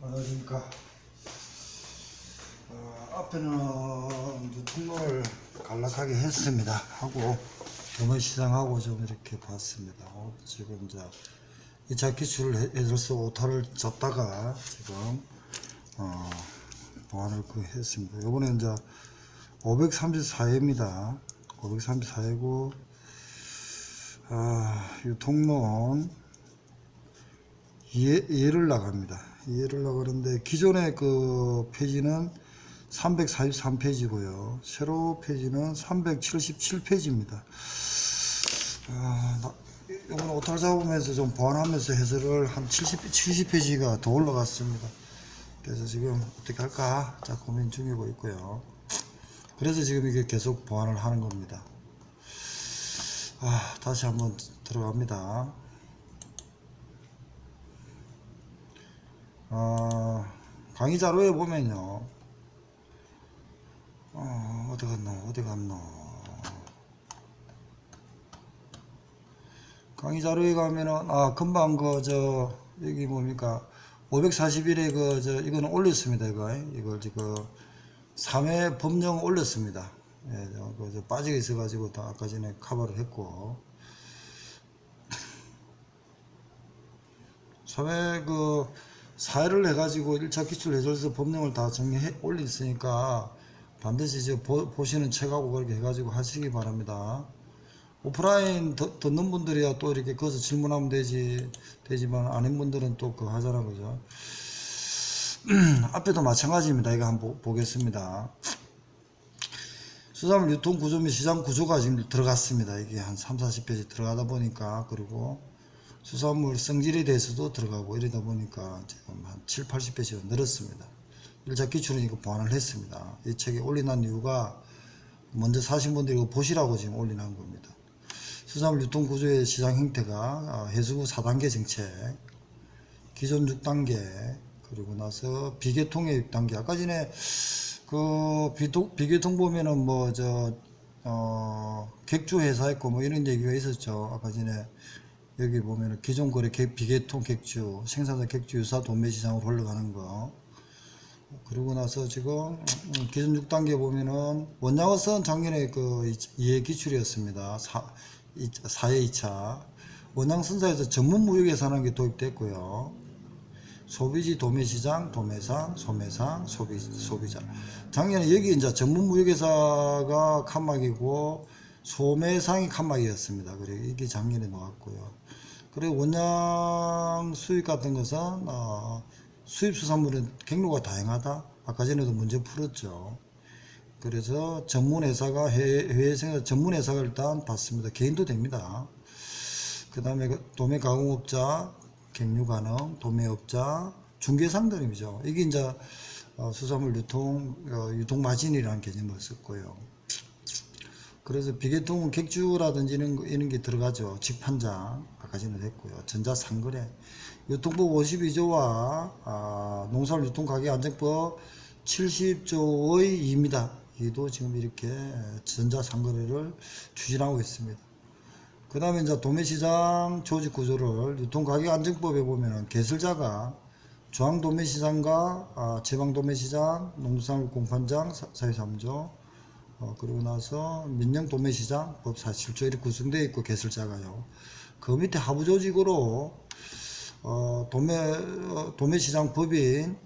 그러니까 앞에는 이제 통로를 간략하게 했습니다. 하고 도매 시장하고 좀 이렇게 봤습니다. 지금 이제 2차 기출을 해서 오타를 잡다가 지금 보완을 했습니다. 요번에 이제 534회입니다. 534회고 이 통로는 2회를 나갑니다. 2회를 나가는데 기존의 그 페이지는 343페이지고요. 새로 페이지는 377페이지입니다. 이건 오타를 잡으면서 좀 보완하면서 해설을 한 70페이지가 더 올라갔습니다. 그래서 지금 어떻게 할까 자 고민 중이고 있고요. 그래서 지금 이게 계속 보완을 하는 겁니다. 다시 한번 들어갑니다. 강의 자료에 보면요. 어디 갔노? 강의 자료에 가면은, 금방 여기 뭡니까? 541에 이거는 올렸습니다, 이걸 지금 3회 법령 올렸습니다. 예, 빠지게 있어가지고 다 아까 전에 커버를 했고. 3회 사회를 해가지고 1차 기출 해설서 법령을 다 정리해 올렸으니까 반드시 보시는 책하고 그렇게 해가지고 하시기 바랍니다. 오프라인 듣는 분들이야 또 이렇게 거기서 질문하면 되지만 아닌 분들은 또 그거 하자는 거죠. 앞에도 마찬가지입니다. 이거 한번 보겠습니다. 수산물 유통 구조 및 시장 구조가 지금 들어갔습니다. 이게 한 30-40페이지 들어가다 보니까, 그리고 수산물 성질에 대해서도 들어가고 이러다 보니까 지금 한 70-80페이지가 늘었습니다. 1차 기출은 이거 보완을 했습니다. 이 책에 올려놓은 이유가 먼저 사신 분들이 이거 보시라고 지금 올려놓은 겁니다. 수산물 유통 구조의 시장 형태가 해수부 4단계 정책, 기존 6단계, 그리고 나서 비계통의 6단계. 아까 전에 비계통 보면은 객주 회사 있고 이런 얘기가 있었죠. 아까 전에 여기 보면은 기존 거래 비계통 객주, 생산자 객주 유사 도매 시장으로 흘러가는 거. 그리고 나서 지금 기존 6단계 보면은 원양어선 작년에 2회 기출이었습니다. 4회 2차. 원양선사에서 전문무역예산하는 게 도입됐고요. 소비지 도매시장, 도매상, 소매상, 소비자. 작년에 여기 이제 전문무역회사가 칸막이고 소매상이 칸막이였습니다. 그리고 이게 작년에 나왔고요. 그리고 원양 수입 같은 것은 수입 수산물은 경로가 다양하다. 아까 전에도 문제 풀었죠. 그래서 전문회사가 해외생산 전문회사가 일단 받습니다. 개인도 됩니다. 그 다음에 도매 가공업자, 객류 가능, 도매업자, 중개상들이죠. 이게 이제 수산물 유통 마진이라는 개념을 썼고요. 그래서 비계통은 객주라든지 이런 게 들어가죠. 직판장 아까 전에 했고요. 전자상거래, 유통법 52조와 농산물 유통가격안정법 70조의 2입니다. 이도 지금 이렇게 전자상거래를 추진하고 있습니다. 그 다음에 이제 도매시장 조직 구조를 유통가격안정법에 보면은 개설자가 중앙도매시장과 지방도매시장, 농수산물 공판장 43조, 그리고 나서 민영도매시장 법 47조 이렇게 구성되어 있고, 개설자가요. 그 밑에 하부 조직으로 도매시장 법인,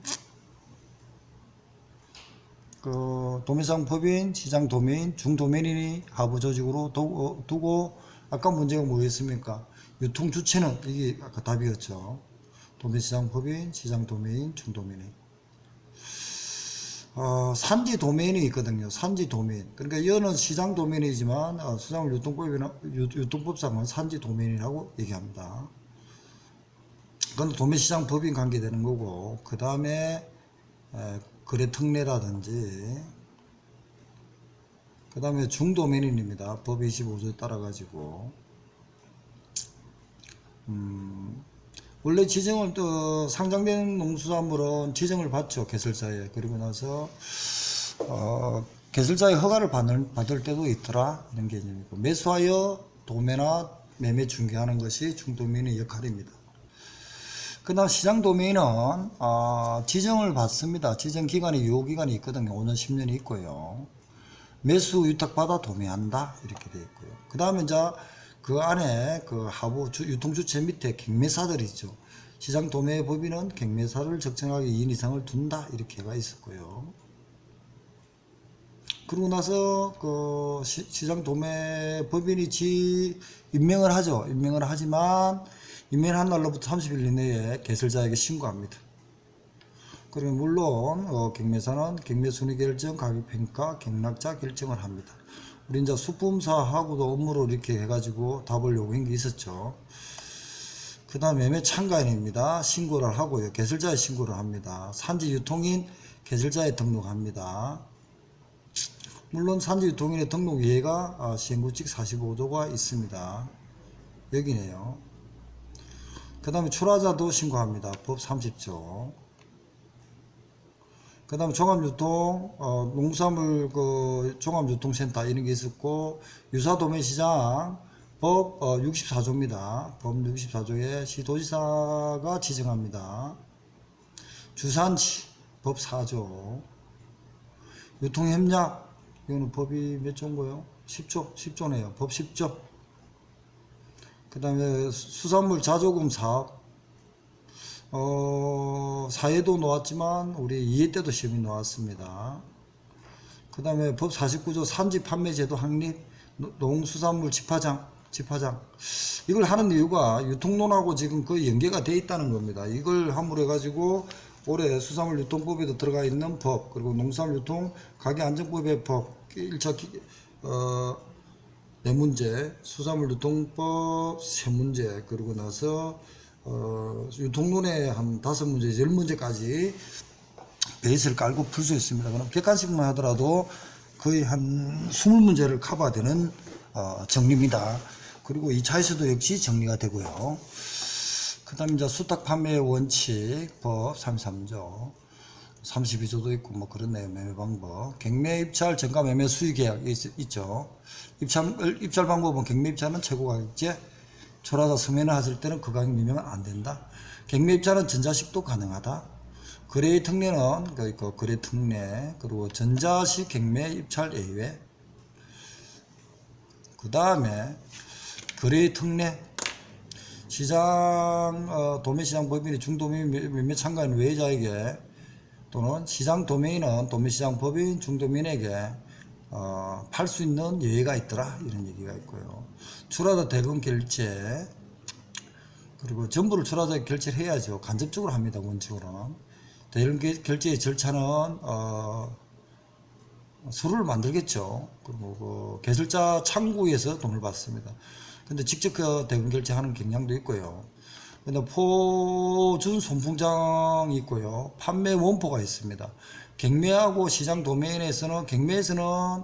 도매시장 법인, 시장 도매인, 중도매인이 하부 조직으로 두고, 아까 문제가 뭐였습니까? 유통 주체는 이게 아까 답이었죠. 도매시장 법인, 시장 도매인, 중도매인. 산지 도매인이 있거든요. 산지 도매인. 그러니까 이거는 시장 도매인이지만 수산물 유통법상은 산지 도매인이라고 얘기합니다. 그건 도매시장 법인 관계되는 거고, 그 다음에 거래 특례라든지, 그 다음에 중도매인입니다. 법 25조에 따라 가지고 원래 지정을 상장된 농수산물은 지정을 받죠. 개설자에. 그리고 나서 개설자의 허가를 받을 때도 있더라, 이런 개념이고, 매수하여 도매나 매매 중개하는 것이 중도매인의 역할입니다. 그 다음 시장 도메인은 지정을 받습니다. 지정 기간이 유효기간이 있거든요. 5년 10년이 있고요. 매수 위탁받아 도매한다 이렇게 되어 있고요. 그 다음에 이제 그 안에 그 하부 유통주체 밑에 경매사들이 있죠. 시장 도매 법인은 경매사를 적정하게 2인 이상을 둔다 이렇게가 있었고요. 그러고 나서 그 시장 도매 법인이 임명을 하죠. 임명을 하지만 임명한 날로부터 30일 이내에 개설자에게 신고합니다. 그리고 물론 경매사는 경매 순위 결정, 가격 평가, 경락자 결정을 합니다. 우리 이제 수품사하고도 업무로 이렇게 해가지고 답을 요구한 게 있었죠. 그 다음 매매 참가인입니다. 신고를 하고요. 개설자에 신고를 합니다. 산지 유통인 개설자에 등록합니다. 물론 산지 유통인의 등록 예외가 시행규칙 45조가 있습니다. 여기네요. 그 다음에 출하자도 신고합니다. 법 30조. 그 다음에 종합유통, 농수산물 종합유통센터 이런 게 있었고, 유사도매시장 법 64조입니다. 법 64조에 시도지사가 지정합니다. 주산지 법 4조. 유통협약, 이거는 법이 몇 조인가요? 10조네요. 법 10조. 그 다음에 수산물 자조금 사업, 사회도 나왔지만 우리 이해 때도 시험이 나왔습니다. 그 다음에 법 49조 산지 판매제도 확립, 농수산물 집화장 이걸 하는 이유가 유통론하고 지금 거의 연계가 돼 있다는 겁니다. 이걸 함으로 해가지고 올해 수산물 유통법에도 들어가 있는 법, 그리고 농수산물 유통 가격안정법의 법 1차 네 문제, 수산물 유통법 세 문제, 그리고 나서 유통론에 한 5문제, 10문제까지 베이스를 깔고 풀 수 있습니다. 그럼 객관식만 하더라도 거의 한 20문제를 커버되는 정리입니다. 그리고 2차에서도 역시 정리가 되고요. 그 다음에 이제 수탁 판매 원칙 법 33조, 32조도 있고 뭐 그렇네요. 매매 방법. 경매 입찰 정가 매매 수의 계약 있죠. 입찰 방법은 경매 입찰은 최고 가격제, 출하자 서면을 하실 때는 그 가격 미명은 안 된다. 경매 입찰은 전자식도 가능하다. 거래의 특례는 거래 특례, 그리고 전자식 경매 입찰 예외. 그 다음에 거래의 특례, 시장 도매시장 법인이 중도매 매매 참가인 외자에게 또는 시장 도매인은 도매시장 법인 중도민에게 팔 수 있는 예외가 있더라 이런 얘기가 있고요. 출하자 대금 결제, 그리고 전부를 출하자에게 결제를 해야죠. 간접적으로 합니다. 원칙으로는. 대금 결제의 절차는 서류를 만들겠죠. 그리고 그 개설자 창구에서 돈을 받습니다. 근데 직접 그 대금 결제하는 경향도 있고요. 근데 포준 손풍장이 있고요. 판매 원포가 있습니다. 경매하고 시장 도매인에서는 경매에서는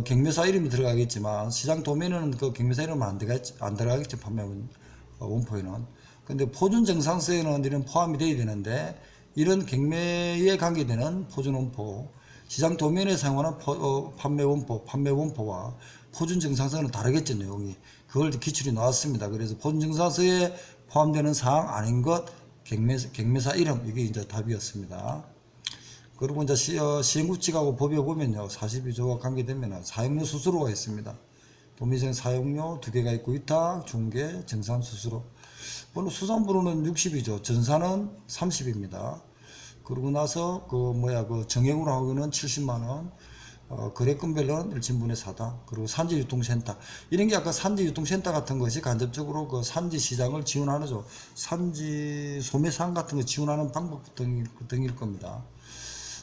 경매사 이름이 들어가겠지만 시장 도매인은 그 경매사 이름은 안 들어가겠죠. 판매 원포에는. 근데 포준 정산서에는 이런 포함이 되어야 되는데 이런 경매에 관계되는 포준 원포, 시장 도면에 사용하는 판매 원포와 포준 정산서는 다르겠죠. 내용이. 그걸 기출이 나왔습니다. 그래서 포준 정산서에 포함되는 사항 아닌 것, 경매사 이름, 이게 이제 답이었습니다. 그리고 이제 시행규칙하고 법에 보면요, 42조와 관계되면 사용료 수수료가 있습니다. 도매시장 사용료 2개가 있고, 위탁, 중개, 정산 수수료. 물론 수산부로는 60이죠. 전산은 30입니다. 그러고 나서 그 정액으로 하고는 70만원, 거래금별은 1친분의 4다. 그리고 산지유통센터. 이런 게 아까 산지유통센터 같은 것이 간접적으로 그 산지시장을 지원하는 죠. 산지 소매상 같은 거 지원하는 방법 등일 겁니다.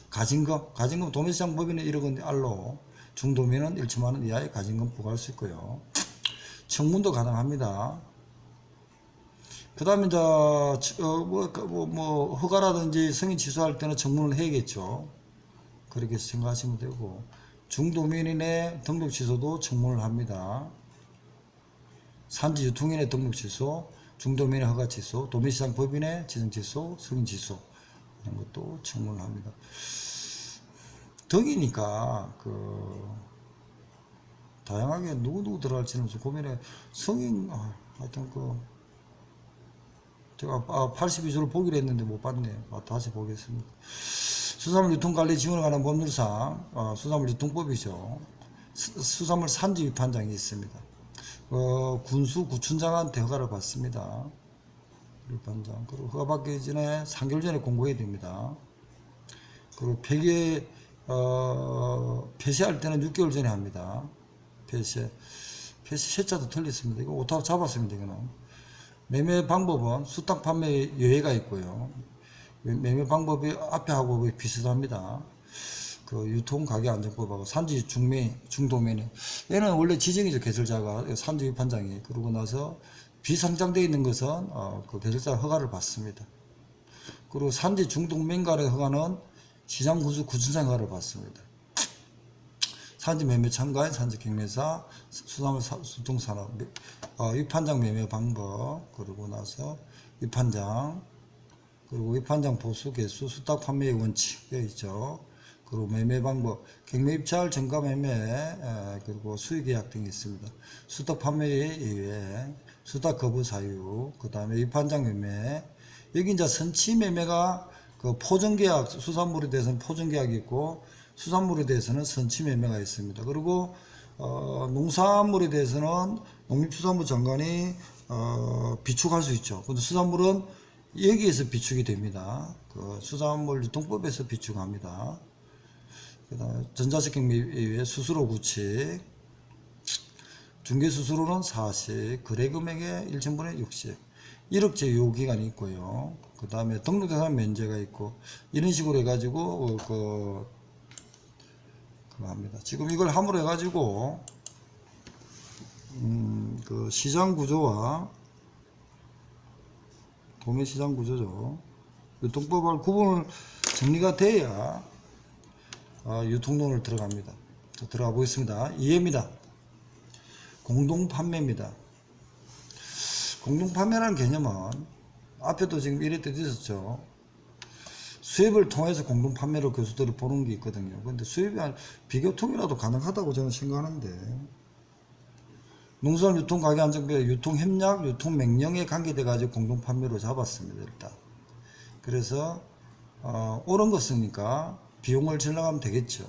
가진금 도매시장 법인은 1억 원 알로, 중도면은 1천만원 이하의 가진금 부과할 수 있고요. 청문도 가능합니다. 그 다음에 이제 허가라든지 승인 취소할 때는 청문을 해야겠죠. 그렇게 생각하시면 되고, 중도면인의 등록 취소도 청문을 합니다. 산지 유통인의 등록 취소, 중도면의 허가 취소, 도매시장 법인의 지정 취소, 승인 취소 이런 것도 청문을 합니다. 덕이니까 다양하게 누구 들어갈지는 좀 고민해. 승인 하여튼 제가 82조를 보기로 했는데 못 봤네요. 다시 보겠습니다. 수산물 유통관리 지원에 관한 법률상 수산물 유통법이죠. 수산물 산지 위판장이 있습니다. 군수 구춘장한테 허가를 받습니다. 위판장. 그리고 허가받기 전에 3개월 전에 공고해야 됩니다. 그리고 폐쇄할 때는 6개월 전에 합니다. 폐쇄 세자도 틀렸습니다. 이거 오타고 잡았습니다. 이거는. 매매 방법은 수탁 판매 여해가 있고요. 매매 방법이 앞에 하고 비슷합니다. 그 유통가격안전법하고 산지 중도면에 얘는 원래 지정이죠. 개설자가 산지 위판장이. 그러고 나서 비상장되어 있는 것은 그 개설자 허가를 받습니다. 그리고 산지 중동면간의 허가는 시장군수 구춘장 허가를 받습니다. 산지 매매 참가인 산지 경매사 수산물 유통산업 위판장 매매 방법 그러고 나서 위판장 그리고 위판장 보수 개수 수탁 판매의 원칙 되어 있죠. 그리고 매매 방법 경매 입찰 정가 매매 그리고 수익 계약 등이 있습니다. 수탁 판매의 예외 수탁 거부 사유 그 다음에 위판장 매매 여기 이제 선치 매매가 그 포정계약 수산물에 대해서는 포정계약이 있고 수산물에 대해서는 선치 매매가 있습니다. 그리고 농산물에 대해서는 농림축산부 장관이 비축할 수 있죠. 근데 수산물은 여기에서 비축이 됩니다. 그 수산물 유통법에서 비축합니다. 그다음에 전자식 경매 이외에 수수료 구칙, 중개 수수료는 40, 거래 금액의 1,000분의 60, 1억제 요기간이 있고요. 그 다음에 등록대상 면제가 있고 이런 식으로 해가지고 그거 합니다. 지금 이걸 함으로 해가지고 그 시장 구조와 도매 시장 구조죠. 유통법을 구분을 정리가 돼야 유통론을 들어갑니다. 들어가 보겠습니다. 이해입니다. 공동판매입니다. 공동판매라는 개념은 앞에도 지금 이럴 때도 있었죠. 수입을 통해서 공동판매로 교수들이 보는 게 있거든요. 근데 수입이 비교통이라도 가능하다고 저는 생각하는데 농수산물 유통가격안정법 유통협약, 유통명령에 관계돼 가지고 공동판매로 잡았습니다. 일단 그래서 옳은 것이니까 비용을 절감하면 되겠죠.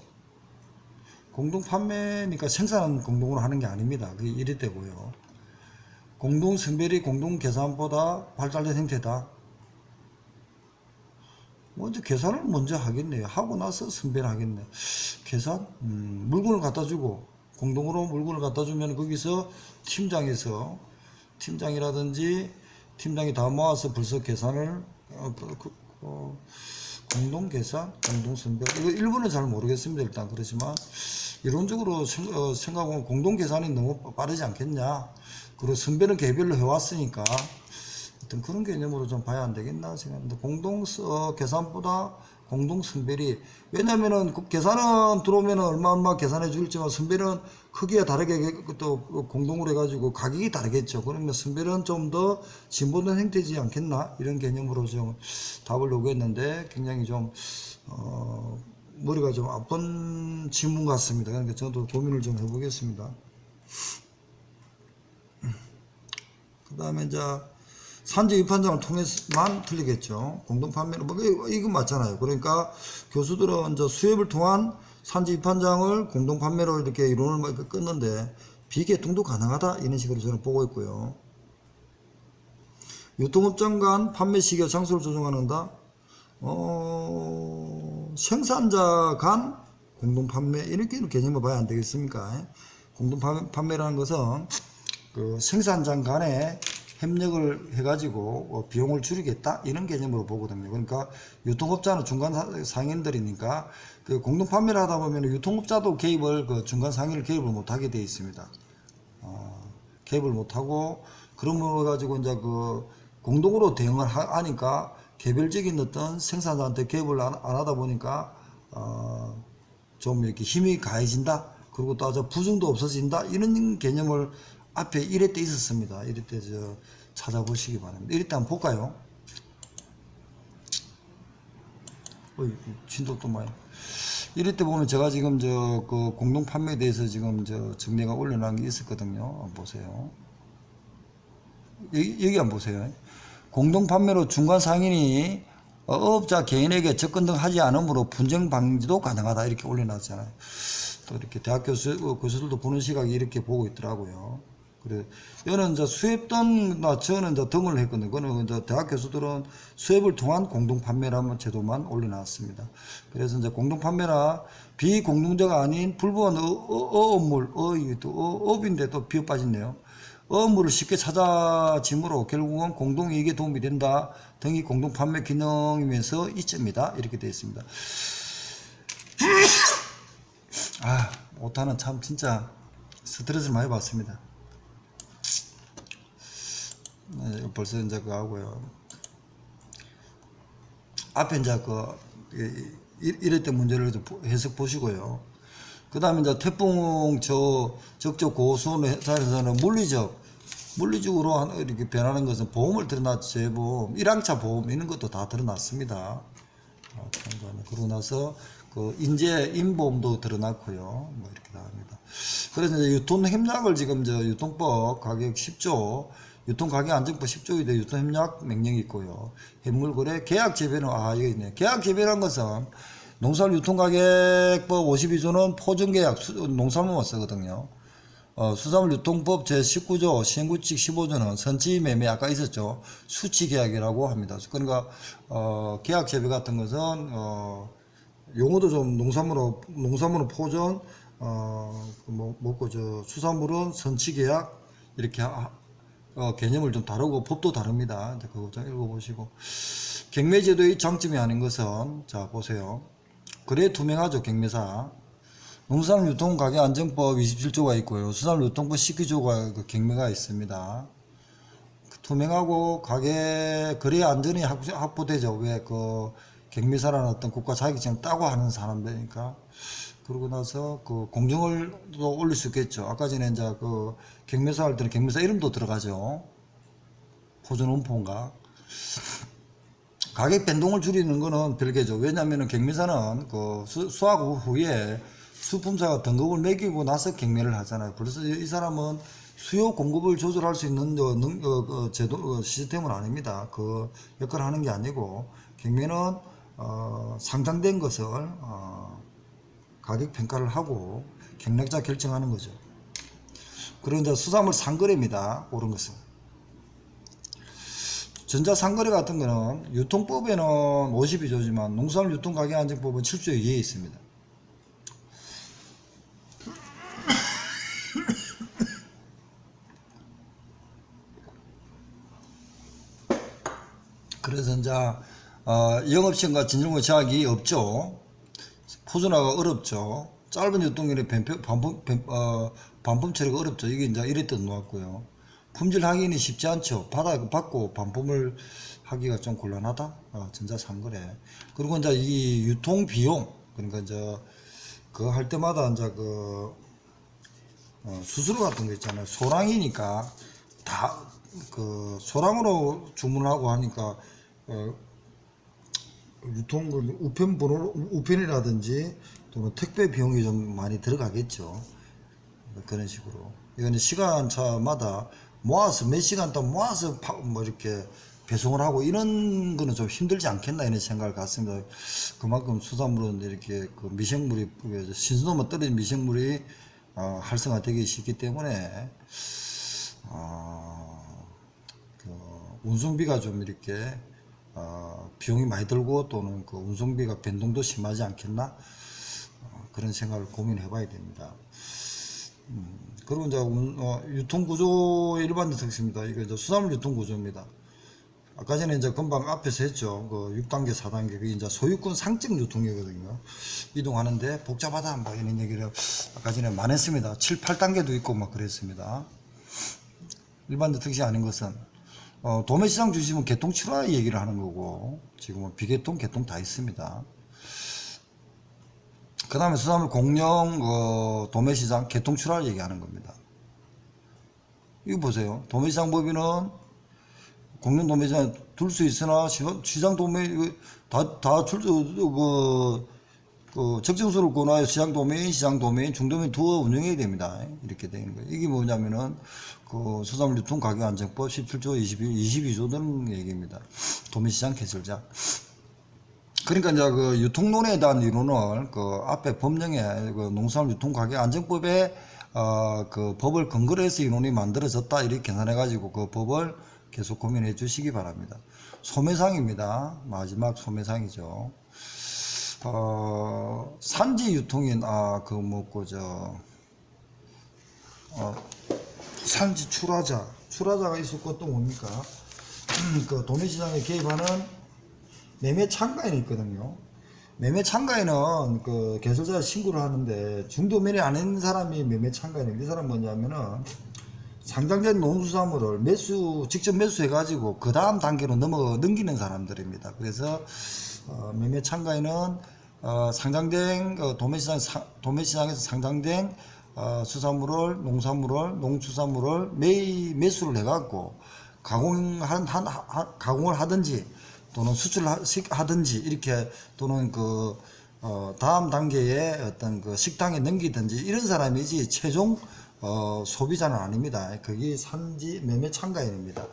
공동판매니까 생산은 공동으로 하는 게 아닙니다. 그게 이래 되고요. 공동선별이 공동계산보다 발달된 형태다. 먼저 계산을 먼저 하겠네요. 하고 나서 선별하겠네. 계산? 물건을 갖다 주고 공동으로 물건을 갖다 주면 거기서 팀장이라든지 팀장이 다 모아서 벌써 계산을 공동 계산, 공동 선별 이거 일본은 잘 모르겠습니다. 일단 그렇지만 이론적으로 생각하면 공동 계산이 너무 빠르지 않겠냐. 그리고 선별은 개별로 해왔으니까 어떤 그런 개념으로 좀 봐야 안 되겠나 생각합니다. 공동 계산보다 공동 선별이 왜냐면은 그 계산은 들어오면은 얼마 계산해 줄지만 선별은 크기가 다르게 또 공동으로 해가지고 가격이 다르겠죠. 그러면 선별은 좀 더 진보된 형태지 않겠나 이런 개념으로 좀 답을 요구했는데 굉장히 좀 머리가 좀 아픈 질문 같습니다. 그러니까 저도 고민을 좀 해보겠습니다. 그 다음에 이제 산지 위판장을 통해서만 틀리겠죠. 공동판매는 뭐 이건 맞잖아요. 그러니까 교수들은 이제 수협을 통한 산지 위판장을 공동판매로 이렇게 이론을 끊는데 비개통도 가능하다 이런 식으로 저는 보고 있고요. 유통업장 간 판매 시기와 장소를 조정하는다. 생산자 간 공동판매 이렇게 개념을 봐야 안 되겠습니까? 공동판매라는 것은 그 생산자 간에 협력을 해가지고 비용을 줄이겠다 이런 개념으로 보거든요. 그러니까 유통업자는 중간 상인들이니까 그 공동판매를 하다 보면 유통업자도 개입을 그 중간 상인을 개입을 못하게 되어 있습니다. 개입을 못하고 그런 거 가지고 이제 그 공동으로 대응을 하니까 개별적인 어떤 생산자한테 개입을 안 하다 보니까 좀 이렇게 힘이 가해진다. 그리고 또 부정도 없어진다. 이런 개념을 앞에 이럴 때 있었습니다. 이럴 때 찾아보시기 바랍니다. 이럴 때 한번 볼까요? 진도 또 많이. 이럴 때 보면 제가 지금 그 공동 판매에 대해서 지금 정리가 올려놓은 게 있었거든요. 한번 보세요. 여기 한번 보세요. 공동판매로 중간 상인이 업자 개인에게 접근 등 하지 않으므로 분쟁 방지도 가능하다 이렇게 올려놨잖아요. 또 이렇게 대학 교수들도 보는 시각이 이렇게 보고 있더라고요. 그래, 이거는 이제 수협등나 저는 이제 등을 했거든요. 그거는 이제 대학 교수들은 수협을 통한 공동판매라는 제도만 올려놨습니다. 그래서 이제 공동판매라 비공동자가 아닌 불부한 어업물, 업인데 또 비어 빠졌네요. 어업물을 쉽게 찾아짐으로 결국은 공동이익에 도움이 된다 등이 공동판매 기능이면서 이점이다 이렇게 되어 있습니다. 아, 오타는 참 진짜 스트레스를 많이 받습니다. 벌써 이제 그거 하고요. 앞에 이제 이럴 때 문제를 해석 보시고요. 그 다음에 이제 태풍 적적 고수는 자리에서는 물리적으로 이렇게 변하는 것은 보험을 드러났죠. 재보험, 1항차 보험 이런 것도 다 드러났습니다. 그러고 나서 인보험도 드러났고요. 뭐 이렇게 나옵니다. 그래서 이제 유통협약을 지금 유통법 가격 10조, 유통가격안정법 10조에 대해 유통협약 명령이 있고요. 해물거래 계약재배는 이거 있네요. 계약재배라는 것은 농산물 유통가격법 52조는 포정계약 농산물만 쓰거든요. 수산물 유통법 제19조 시행규칙 15조는 선지매매 아까 있었죠. 수치계약이라고 합니다. 그러니까 계약재배 같은 것은 용어도 좀 농산물은 포전 수산물은 선치계약 이렇게 개념을 좀 다르고 법도 다릅니다. 그거 좀 읽어보시고. 경매제도의 장점이 아닌 것은 자 보세요. 거래 투명하죠. 경매사. 농산물 유통가격안정법 27조가 있고요. 수산물 유통법 19조가 경매가 있습니다. 투명하고 거래 안전이 확보되죠. 왜 경매사라는 어떤 국가 자격증 따고 하는 사람들이니까. 그러고 나서 공정을 또 올릴 수 있겠죠. 아까 전에 이제 경매사 할 때는 경매사 이름도 들어가죠. 포전원포인가. 가격 변동을 줄이는 거는 별개죠. 왜냐하면 경매사는 수확 후에 수품사가 등급을 매기고 나서 경매를 하잖아요. 그래서 이 사람은 수요 공급을 조절할 수 있는 제도 시스템은 아닙니다. 그 역할을 하는 게 아니고 경매는 상장된 것을 가격 평가를 하고 경락자 결정하는 거죠. 그런데 수산물 상거래입니다. 옳은 것은. 전자상거래 같은 거는 유통법에는 52조지만 농산물 유통가격안정법은 7조 이하에 있습니다. 그래서 이제 영업시간과 진정거 제약이 없죠. 포준화가 어렵죠. 짧은 유통기간에 반품 처리가 어렵죠. 이게 이제 이랬던 놓았고요. 품질 확인이 쉽지 않죠. 받고 반품을 하기가 좀 곤란하다. 전자상거래. 그리고 이제 이 유통 비용, 그러니까 이제 그거 할 때마다 이제 수수료 같은 거 있잖아요. 소량이니까 다 소량으로 주문하고 하니까 유통 우편이라든지 또는 택배 비용이 좀 많이 들어가겠죠. 그런 식으로. 이거는 시간차마다 모아서 몇 시간 동안 모아서 이렇게 배송을 하고 이런 거는 좀 힘들지 않겠나 이런 생각을 갖습니다. 그만큼 수산물은 이렇게 미생물이 신선도만 떨어진 미생물이 활성화되기 쉽기 때문에 운송비가 좀 이렇게 비용이 많이 들고 또는 운송비가 변동도 심하지 않겠나 그런 생각을 고민해 봐야 됩니다. 그리고 이제 유통구조 일반적 특성입니다. 이거 이제 수산물 유통구조입니다. 아까 전에 이제 금방 앞에서 했죠. 6단계, 4단계. 그게 이제 소유권 상증 유통이거든요. 이동하는데 복잡하다. 이런 얘기를 아까 전에 많이 했습니다. 7, 8단계도 있고 그랬습니다. 일반적 특성이 아닌 것은 도매시장 주시면 개통 출하 얘기를 하는 거고 지금은 비개통, 개통 다 있습니다. 그 다음에 수산물 공영 도매시장 개통 출하를 얘기하는 겁니다. 이거 보세요. 도매시장 법인은 공영 도매시장 둘 수 있으나 시장 도매 그 적정수를 권하여 시장 도메인, 중도메인 두어 운영해야 됩니다. 이렇게 되는 거예요. 이게 뭐냐면은 그 수산물 유통 가격 안정법 17조 22조 등 얘기입니다. 도매 시장 개설자. 그러니까 이제 그 유통론에 대한 이론을 그 앞에 법령에 그 농수산물 유통 가격 안정법에 그 법을 근거로 해서 이론이 만들어졌다 이렇게 계산해 가지고 그 법을 계속 고민해 주시기 바랍니다. 소매상입니다. 마지막 소매상이죠. 산지 유통인 산지 출하자가 있었고 또 뭡니까? 그 도매시장에 개입하는 매매 참가인이 있거든요. 매매 참가인은 그 개설자 신고를 하는데 중도매매 안 했는 사람이 매매 참가인인데 이 사람 뭐냐면은 상장된 농수산물을 직접 매수해가지고 그 다음 단계로 넘기는 사람들입니다. 그래서 매매 참가인은 상장된 도매시장에서 상장된 농수산물을 매수를 해갖고 가공을 하든지 또는 수출하든지 이렇게 또는 다음 단계의 어떤 그 식당에 넘기든지 이런 사람이지 최종 소비자는 아닙니다. 그게 산지 매매 참가인입니다.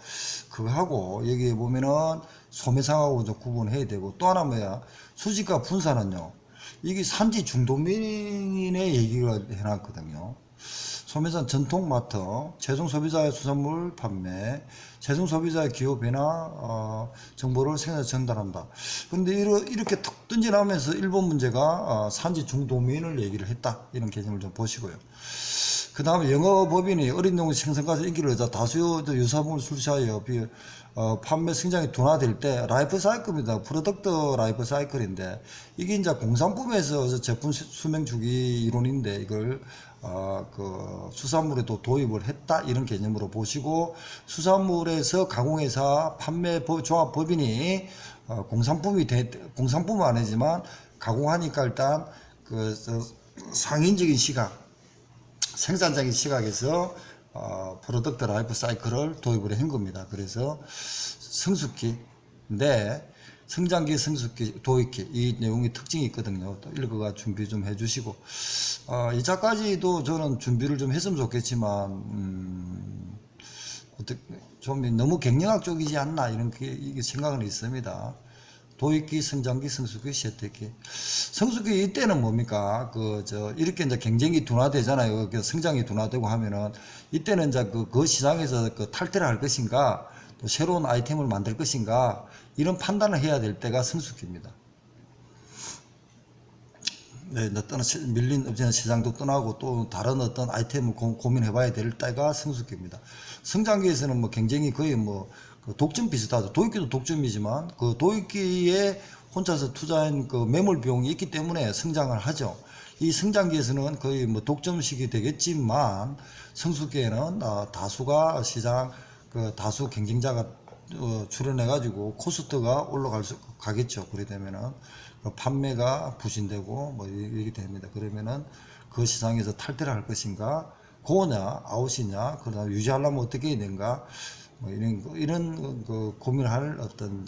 그거하고 여기 보면은 소매상하고 좀 구분해야 되고 또 하나 뭐야 수지가 분산은요. 이게 산지 중도민의 얘기를 해놨거든요. 소매상 전통마트, 최종 소비자의 수산물 판매, 최종 소비자의 기호 변화 정보를 생산에 전달한다. 그런데 이렇게 턱 던져나오면서 일본 문제가 산지 중도민을 얘기를 했다. 이런 개념을 좀 보시고요. 그 다음에 영업법인이 어린 농업 생산가서 인기를 얻자 다수의 유사물 출시하여 판매 성장이 둔화될 때 라이프 사이클입니다. 프로덕트 라이프 사이클인데 이게 이제 공산품에서 제품 수명 주기 이론인데 이걸 그 수산물에도 도입을 했다 이런 개념으로 보시고 수산물에서 가공회사 판매 종합법인이 공산품은 아니지만 가공하니까 일단 그 상인적인 시각 생산적인 시각에서 프로덕트 라이프 사이클을 도입을 한 겁니다. 그래서 성숙기인데 성장기, 성숙기, 도입기 이 내용이 특징이 있거든요. 또 읽어가 준비 좀 해주시고 2차까지도 저는 준비를 좀 했으면 좋겠지만 좀 너무 경영학 쪽이지 않나 이런 생각은 있습니다. 도입기, 성장기, 성숙기, 쇠퇴기. 성숙기 이때는 뭡니까? 이렇게 이제 경쟁이 둔화되잖아요. 성장이 둔화되고 하면은 이때는 이제 그 시장에서 탈퇴를 할 것인가, 또 새로운 아이템을 만들 것인가, 이런 판단을 해야 될 때가 성숙기입니다. 네, 밀린 업체는 시장도 떠나고 또 다른 어떤 아이템을 고민해봐야 될 때가 성숙기입니다. 성장기에서는 뭐 경쟁이 거의 독점 비슷하죠. 도입기도 독점이지만 그 도입기에 혼자서 투자한 그 매몰 비용이 있기 때문에 성장을 하죠. 이 성장기에서는 거의 독점식이 되겠지만 성숙기에는 다수가 다수 경쟁자가 출연해가지고 코스트가 가겠죠. 그래 되면은 판매가 부진되고 이렇게 됩니다. 그러면은 그 시장에서 탈퇴를 할 것인가, 고냐, 아웃이냐, 그다음에 유지하려면 어떻게 해야 되는가. 이런 고민을 할 어떤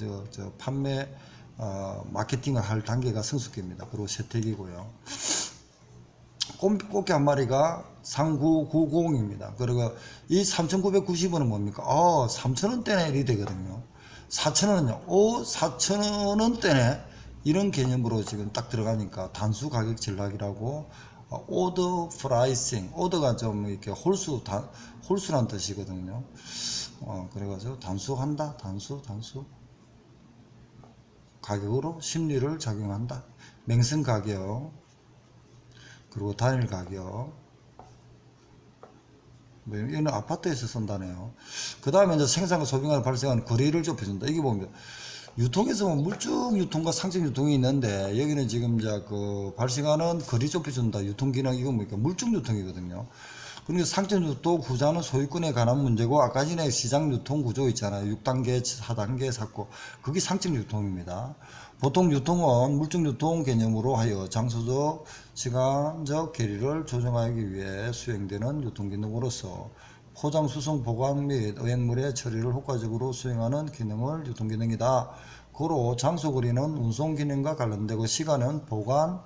판매 마케팅을 할 단계가 성숙기입니다. 그리고 쇠퇴기고요. 꽃게 한 마리가 3990입니다. 그리고 이 3990원은 뭡니까? 3,000원대네 이리 되거든요. 4,000원은요. 4,000원대네 이런 개념으로 지금 딱 들어가니까 단수 가격 전략이라고 오더 프라이싱, 오더가 좀 이렇게 홀수란 뜻이거든요. 그래가지고 단수한다, 단수 가격으로 심리를 작용한다. 맹성 가격, 그리고 단일 가격, 이거는 아파트에서 쓴다네요. 그 다음에 이제 생산과 소비가 발생하는 거리를 좁혀준다. 이게 뭡니까? 유통에서 물중 유통과 상층 유통이 있는데 여기는 지금 이제 발생하는 거리 좁혀준다. 유통 기능 이건 뭡니까? 물중 유통이거든요. 그러니까 상층 유통 구조는 소유권에 관한 문제고 아까 전에 시장 유통 구조 있잖아요. 6단계, 4단계 샀고 그게 상층 유통입니다. 보통 유통은 물중 유통 개념으로 하여 장소적, 시간적 괴리를 조정하기 위해 수행되는 유통 기능으로서 포장, 수송, 보관 및 어획물의 처리를 효과적으로 수행하는 기능을 유통 기능이다. 고로 장소 거리는 운송 기능과 관련되고 시간은 보관,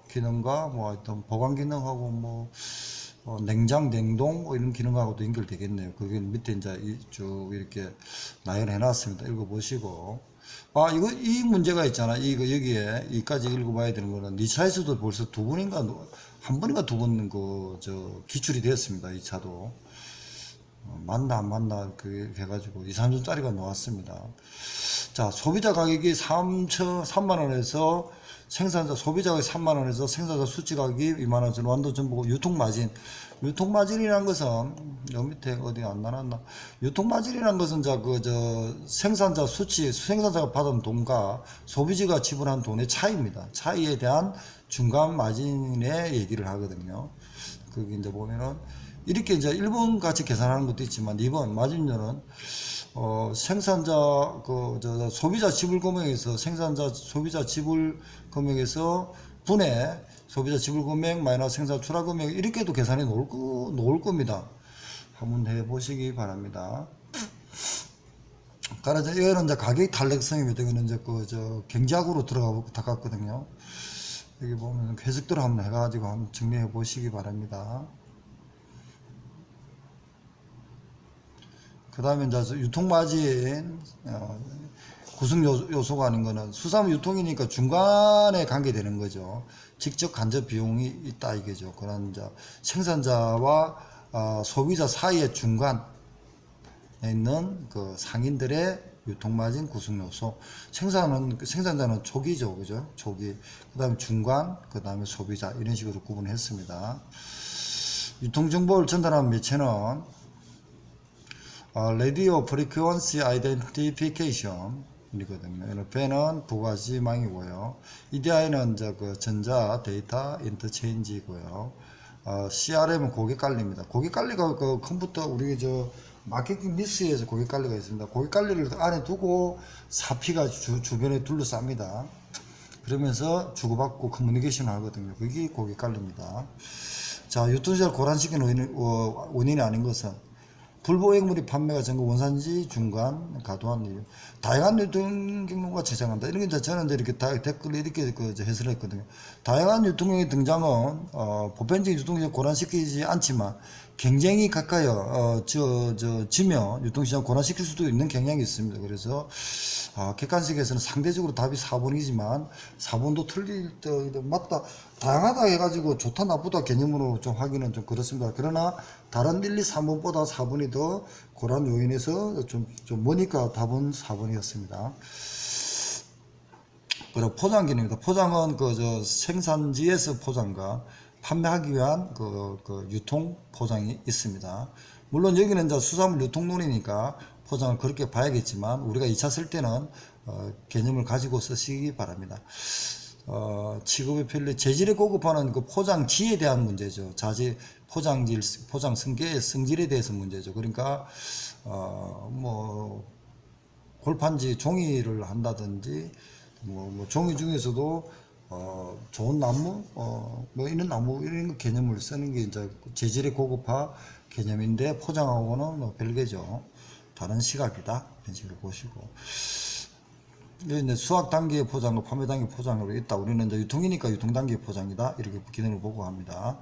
기능과 뭐 어떤 보관 기능하고 뭐 냉장, 냉동 뭐 이런 기능하고도 연결되겠네요. 그게 밑에 이제 쭉 이렇게 나열해 놨습니다. 읽어보시고. 이 문제가 있잖아. 이거 여기에 이까지 읽어봐야 되는 거는 2차에서도 벌써 두 번인가, 한 번인가 두 번 기출이 되었습니다. 이 차도. 맞나 안 맞나 그 해가지고 2, 3천짜리가 나왔습니다. 자, 소비자 가격이 3만원에서 생산자 소비자 가격이 3만원에서 생산자 수치 가격이 2만원 완도 전부 유통마진. 유통마진이란 것은 여 밑에 어디 안 나눴나? 유통마진이란 것은 생산자 수치, 생산자가 받은 돈과 소비자가 지불한 돈의 차이입니다. 차이에 대한 중간 마진의 얘기를 하거든요. 거기 이제 보면은 이렇게 이제 1번 같이 계산하는 것도 있지만 2번 마진율은 생산자 소비자 지불 금액에서 생산자 소비자 지불 금액에서 분의 소비자 지불 금액 마이너스 생산 출하 금액 이렇게도 계산해 놓을 겁니다. 한번 해 보시기 바랍니다. 그래서 이거는 이제 가격 탄력성입니다. 이거는 이제 경제학으로 들어갔거든요. 여기 보면 해석들을 한번 해가지고 한번 정리해 보시기 바랍니다. 그 다음에 이제 유통마진, 구성 요소가 아닌 거는 수산물 유통이니까 중간에 관계되는 거죠. 직접 간접 비용이 있다 이거죠. 그런 이제 생산자와 소비자 사이의 중간에 있는 그 상인들의 유통마진 구성 요소. 생산자는 초기죠, 그죠? 초기. 그 다음에 중간, 그 다음에 소비자 이런 식으로 구분했습니다. 유통정보를 전달하는 매체는 Radio Frequency Identification 이거든요. 배는 부가지망이고요. EDI는 전자 데이터 인터체인지고요. CRM은 고객관리입니다. 고객관리가 컴퓨터 우리 마케팅 리스트에서 고객관리가 있습니다. 고객관리를 안에 두고 사피가 주변에 둘러쌉니다. 그러면서 주고받고 커뮤니케이션을 하거든요. 그게 고객관리입니다. 자, 유통시설 고란시키는 원인이 아닌 것은 불보행물이 판매가 전국 원산지 중간 과도한 이유. 다양한 유통 경로가 재생한다. 이런 게 저는 이렇게 댓글에 이렇게 해설을 했거든요. 다양한 유통경로의 등장은 보편적인 유통시장 고란시키지 않지만 경쟁이 가까여 지면 유통시장 고란시킬 수도 있는 경향이 있습니다. 그래서 객관식에서는 상대적으로 답이 4번이지만 4번도 틀릴 때 맞다 다양하다 해가지고 좋다 나쁘다 개념으로 좀 하기는 좀 그렇습니다. 그러나 다른 1, 2, 3번보다 4번이 더 고란 요인에서 좀 머니까 답은 4번이었습니다. 그리고 포장 기능입니다. 포장은 생산지에서 포장과 판매하기 위한 유통 포장이 있습니다. 물론 여기는 이제 수산물 유통론이니까 포장을 그렇게 봐야겠지만 우리가 2차 쓸 때는 개념을 가지고 쓰시기 바랍니다. 취급의 편리, 재질의 고급화는 포장지에 대한 문제죠. 포장질, 포장 성질에 대해서 문제죠. 그러니까 골판지 종이를 한다든지 종이 중에서도 좋은 나무, 이런 나무 이런 개념을 쓰는 게 이제 재질의 고급화 개념인데 포장하고는 별개죠. 다른 시각이다. 이런 식으로 보시고. 이제 수확 단계의 포장과 판매 단계 포장으로 있다. 우리는 이제 유통이니까 유통 단계의 포장이다. 이렇게 기능을 보고 합니다.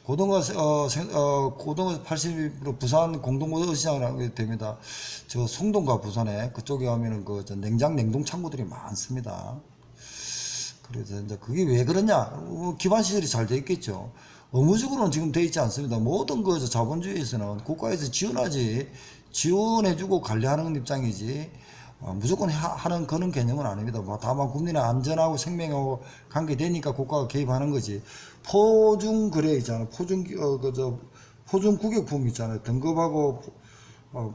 고등어 80% 부산 공동어시장을 하게 됩니다. 송동과 부산에 그쪽에 가면은 냉장 냉동 창고들이 많습니다. 그래서 이제 그게 왜 그러냐? 기반 시설이 잘 돼 있겠죠. 의무적으로는 지금 돼 있지 않습니다. 모든 자본주의에서는 국가에서 지원해주고 관리하는 입장이지 무조건 하는 그런 개념은 아닙니다. 다만 국민의 안전하고 생명하고 관계되니까 국가가 개입하는 거지. 포중 거래 있잖아요. 포중 구격품 있잖아요. 등급하고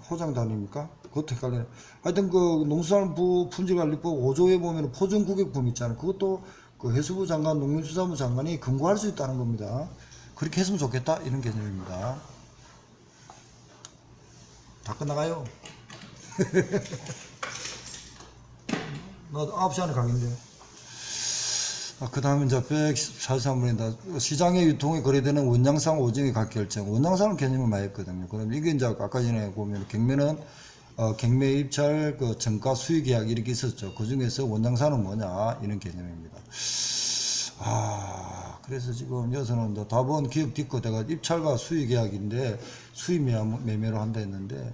포장 단위입니까? 그것도 헷갈리네. 하여튼 농수산물 품질관리법 5조에 보면 포중 구격품 있잖아요. 그것도 해수부 장관, 농림수산부 장관이 금고할 수 있다는 겁니다. 그렇게 했으면 좋겠다 이런 개념입니다. 다 끝나가요. 나도 9시 안에 가겠는데. 그 다음에 이제 143번입니다. 시장의 유통에 거래되는 원양상 오징어 각 결정. 원양상은 개념을 많이 했거든요. 그럼 이게 이제 아까 전에 보면 경매는 경매 입찰, 정가 수익 계약 이렇게 있었죠. 그 중에서 원양상은 뭐냐 이런 개념입니다. 그래서 지금 여기서는 이제 답은 기억 딛고 내가 입찰과 수의 계약인데 수의 매매로 한다 했는데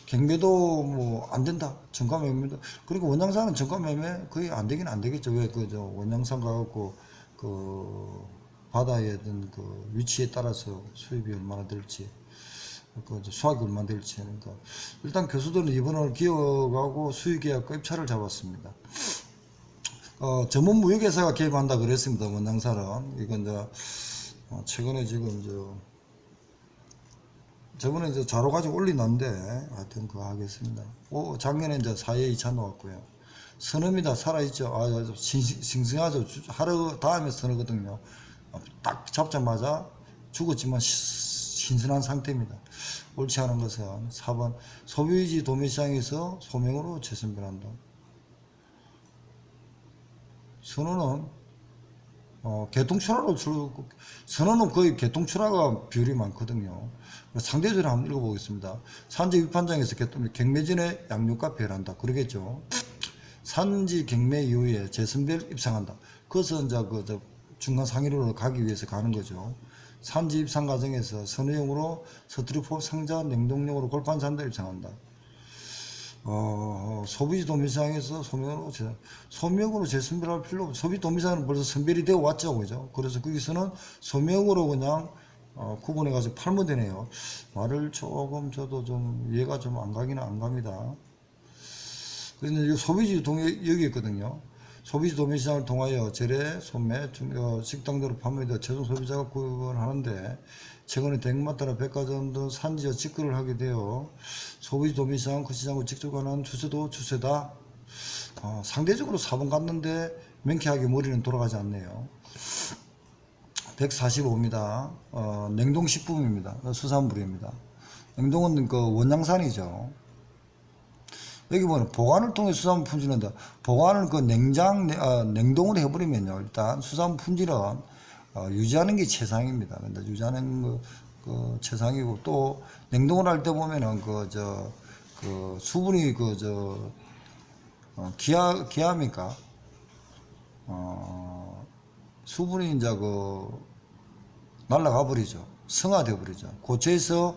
경매도 뭐 안 된다. 정가 매매도. 그리고 원양사는 정가 매매 거의 안 되긴 안 되겠죠. 왜 그저 원양상 가갖고 그 바다에 있는 그 위치에 따라서 수입이 얼마나 될지 그 수확이 얼마나 될지. 그러니까 일단 교수들은 이번을 기억하고 수의 계약과 입찰을 잡았습니다. 전문 무역회사가 개입한다 그랬습니다. 원양사는. 이건 이제 최근에 지금 저번에 이제 자료 가지고 올리는데 하여튼 그거 하겠습니다. 작년에 이제 4회 2차 놓았고요. 선어입니다. 살아있죠. 싱싱하죠. 하루 다음에 선어거든요. 딱 잡자마자 죽었지만 신선한 상태입니다. 옳지 않은 것은 4번 소비지 도매시장에서 소명으로 재선별한다. 선어는 개통출하로 선어는 거의 개통출하가 비율이 많거든요. 상대적으로 한번 읽어보겠습니다. 산지 위판장에서 경매전에 양육과 배열한다. 그러겠죠. 산지 경매 이후에 재선별 입상한다. 그것은 이제 중간 상위로 가기 위해서 가는 거죠. 산지 입상 과정에서 선어용으로 스티로폼 상자, 냉동용으로 골판 산다 입상한다. 소비지 도매시장에서 소명으로 재선별할 필요 없고, 소비지 도매시장은 벌써 선별이 되어 왔죠, 그죠? 그래서 거기서는 소명으로 그냥 구분해가지고 팔면 되네요. 말을 조금 저도 좀 이해가 좀 안 가기는 안 갑니다. 그래서 소비지 여기 있거든요. 소비지 도매시장을 통하여 재래, 소매, 식당 등으로 판매되어 최종 소비자가 구입을 하는데 최근에 대형마트나 백화점 등 산지와 직거래를 하게 되어 소비지 도매시장 그 시장과 직접 가는 추세다. 상대적으로 4번 갔는데 명쾌하게 머리는 돌아가지 않네요. 145입니다. 냉동식품입니다. 수산물입니다. 냉동은 그 원양산이죠. 여기 보면 보관을 통해 수산물 품질한다. 보관을 그 냉동을 해버리면요. 일단 수산물 품질은 유지하는 게 최상입니다. 근데 유지하는 그 최상이고, 또 냉동을 할 때 보면은 그 수분이 기압니까? 수분이 이제 날아가 버리죠. 성화돼 버리죠. 고체에서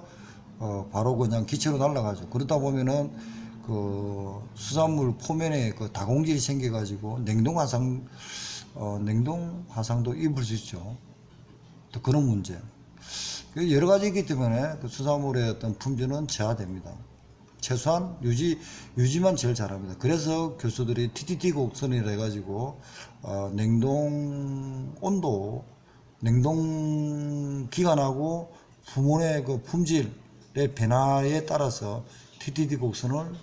바로 그냥 기체로 날아가죠. 그러다 보면은 그 수산물 표면에 그 다공질이 생겨가지고 냉동 화상도 입을 수 있죠. 또 그런 문제. 여러 가지 있기 때문에 그 수산물의 어떤 품질은 저하됩니다. 최소한 유지만 제일 잘합니다. 그래서 교수들이 TTT 곡선이라 해가지고 냉동 온도, 냉동 기간하고 품원의 그 품질의 변화에 따라서 TTT 곡선을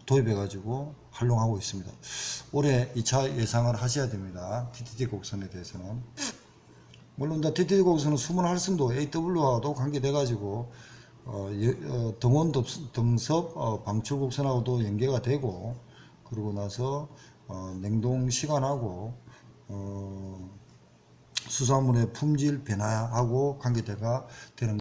도입해 가지고 활용하고 있습니다. 올해 2차 예상을 하셔야 됩니다. TTT 곡선에 대해서는. 물론 TTT 곡선은 수문 활성도 AW와도 관계돼 가지고 등원 등섭 방출 곡선하고도 연계가 되고, 그러고 나서 냉동 시간하고 수산물의 품질 변화하고 관계가 되는